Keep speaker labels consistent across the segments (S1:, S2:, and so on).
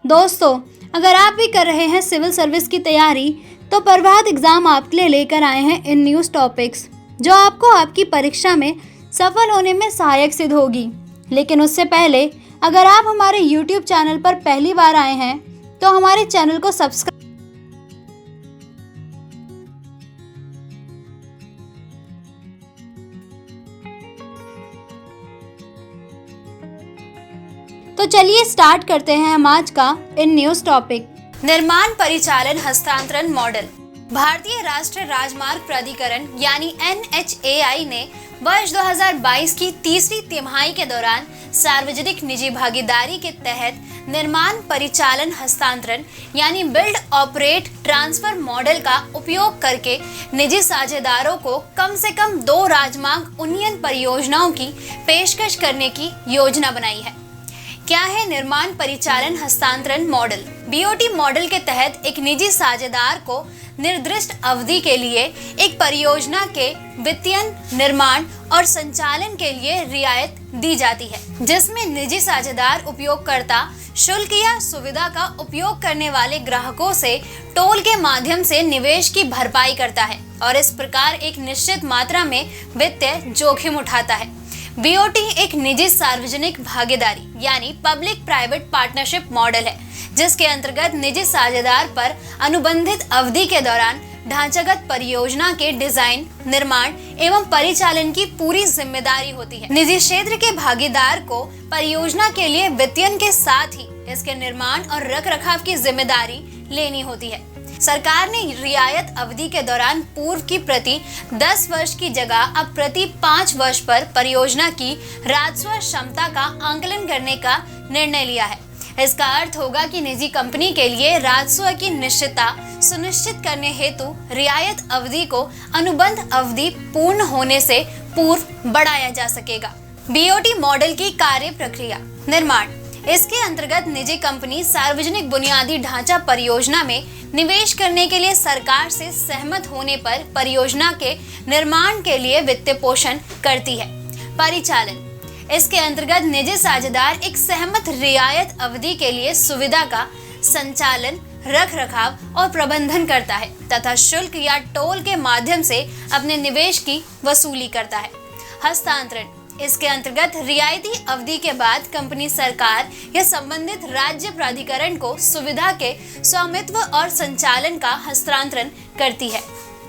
S1: दोस्तों, अगर आप भी कर रहे हैं सिविल सर्विस की तैयारी तो प्रभात एग्जाम आपके लिए लेकर आए हैं इन न्यूज़ टॉपिक्स जो आपको आपकी परीक्षा में सफल होने में सहायक सिद्ध होगी। लेकिन उससे पहले अगर आप हमारे YouTube चैनल पर पहली बार आए हैं तो हमारे चैनल को सब्सक्राइब तो चलिए स्टार्ट करते हैं हम आज का इन न्यूज़ टॉपिक। निर्माण परिचालन हस्तांतरण मॉडल। भारतीय राष्ट्रीय राजमार्ग प्राधिकरण यानी NHAI ने वर्ष 2022 की तीसरी तिमाही के दौरान सार्वजनिक निजी भागीदारी के तहत निर्माण परिचालन हस्तांतरण यानी बिल्ड ऑपरेट ट्रांसफर मॉडल का उपयोग करके निजी साझेदारों को कम से कम 2 राजमार्ग उन्नयन परियोजनाओं की पेशकश करने की योजना बनाई है। क्या है निर्माण परिचालन हस्तांतरण मॉडल? BOT मॉडल के तहत एक निजी साझेदार को निर्दिष्ट अवधि के लिए एक परियोजना के वित्तीय निर्माण और संचालन के लिए रियायत दी जाती है, जिसमें निजी साझेदार उपयोगकर्ता शुल्क या सुविधा का उपयोग करने वाले ग्राहकों से टोल के माध्यम से निवेश की भरपाई करता है और इस प्रकार एक निश्चित मात्रा में वित्तीय जोखिम उठाता है। BOT एक निजी सार्वजनिक भागीदारी यानी पब्लिक प्राइवेट पार्टनरशिप मॉडल है, जिसके अंतर्गत निजी साझेदार पर अनुबंधित अवधि के दौरान ढांचागत परियोजना के डिजाइन, निर्माण एवं परिचालन की पूरी जिम्मेदारी होती है। निजी क्षेत्र के भागीदार को परियोजना के लिए वित्तीयन के साथ ही इसके निर्माण और रखरखाव की जिम्मेदारी लेनी होती है। सरकार ने रियायत अवधि के दौरान पूर्व की प्रति 10 वर्ष की जगह अब प्रति 5 वर्ष पर परियोजना की राजस्व क्षमता का आंकलन करने का निर्णय लिया है। इसका अर्थ होगा कि निजी कंपनी के लिए राजस्व की निश्चितता सुनिश्चित करने हेतु रियायत अवधि को अनुबंध अवधि पूर्ण होने से पूर्व बढ़ाया जा सकेगा। BOT मॉडल की कार्य प्रक्रिया। निर्माण। इसके अंतर्गत निजी कंपनी सार्वजनिक बुनियादी ढांचा परियोजना में निवेश करने के लिए सरकार से सहमत होने पर परियोजना के निर्माण के लिए वित्त पोषण करती है। परिचालन। इसके अंतर्गत निजी साझेदार एक सहमत रियायत अवधि के लिए सुविधा का संचालन, रखरखाव और प्रबंधन करता है तथा शुल्क या टोल के माध्यम से अपने निवेश की वसूली करता है। हस्तांतरण। इसके अंतर्गत रियायती अवधि के बाद कंपनी सरकार या संबंधित राज्य प्राधिकरण को सुविधा के स्वामित्व और संचालन का हस्तांतरण करती है।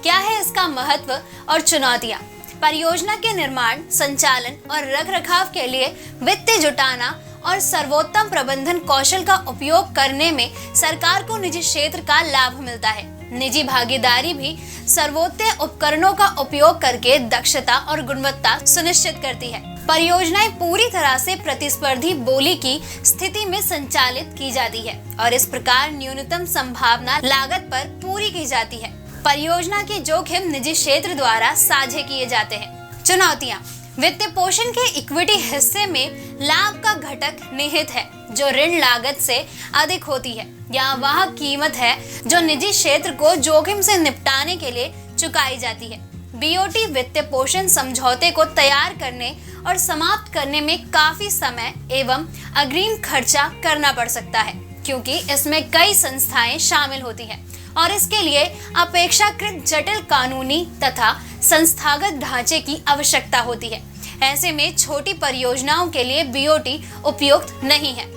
S1: क्या है इसका महत्व और चुनौतियां? परियोजना के निर्माण, संचालन और रखरखाव के लिए वित्त जुटाना और सर्वोत्तम प्रबंधन कौशल का उपयोग करने में सरकार को निजी क्षेत्र का लाभ मिलता है। निजी भागीदारी भी सर्वोत्तम उपकरणों का उपयोग करके दक्षता और गुणवत्ता सुनिश्चित करती है। परियोजनाएं पूरी तरह से प्रतिस्पर्धी बोली की स्थिति में संचालित की जाती है और इस प्रकार न्यूनतम संभावना लागत पर पूरी की जाती है। परियोजना के जोखिम निजी क्षेत्र द्वारा साझे किए जाते हैं। चुनौतियां। वित्त पोषण के इक्विटी हिस्से में लाभ का घटक निहित है जो ऋण लागत से अधिक होती है या वह कीमत है जो निजी क्षेत्र को जोखिम से निपटाने के लिए चुकाई जाती है। BOT वित्त पोषण समझौते को तैयार करने और समाप्त करने में काफी समय एवं अग्रिम खर्चा करना पड़ सकता है, क्योंकि इसमें कई संस्थाएं शामिल होती हैं और इसके लिए अपेक्षाकृत जटिल कानूनी तथा संस्थागत ढांचे की आवश्यकता होती है। ऐसे में छोटी परियोजनाओं के लिए BOT उपयुक्त नहीं है।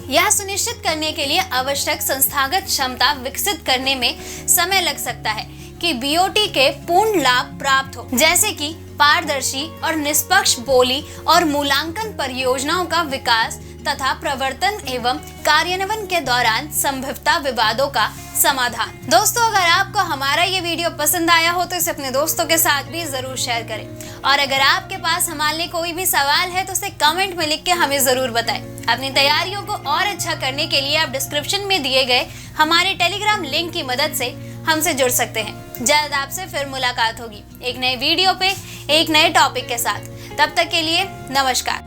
S1: यह सुनिश्चित करने के लिए आवश्यक संस्थागत क्षमता विकसित करने में समय लग सकता है कि BOT के पूर्ण लाभ प्राप्त हो, जैसे कि पारदर्शी और निष्पक्ष बोली और मूल्यांकन परियोजनाओं का विकास तथा प्रवर्तन एवं कार्यान्वयन के दौरान संभवतः विवादों का समाधान। दोस्तों, अगर आपको हमारा ये वीडियो पसंद आया हो तो इसे अपने दोस्तों के साथ भी जरूर शेयर करें और अगर आपके पास हमारे लिए कोई भी सवाल है तो उसे कमेंट में लिख के हमें जरूर बताएं। अपनी तैयारियों को और अच्छा करने के लिए आप डिस्क्रिप्शन में दिए गए हमारे टेलीग्राम लिंक की मदद से हमसे जुड़ सकते हैं। जल्द आपसे फिर मुलाकात होगी एक नए वीडियो पे एक नए टॉपिक के साथ। तब तक के लिए नमस्कार।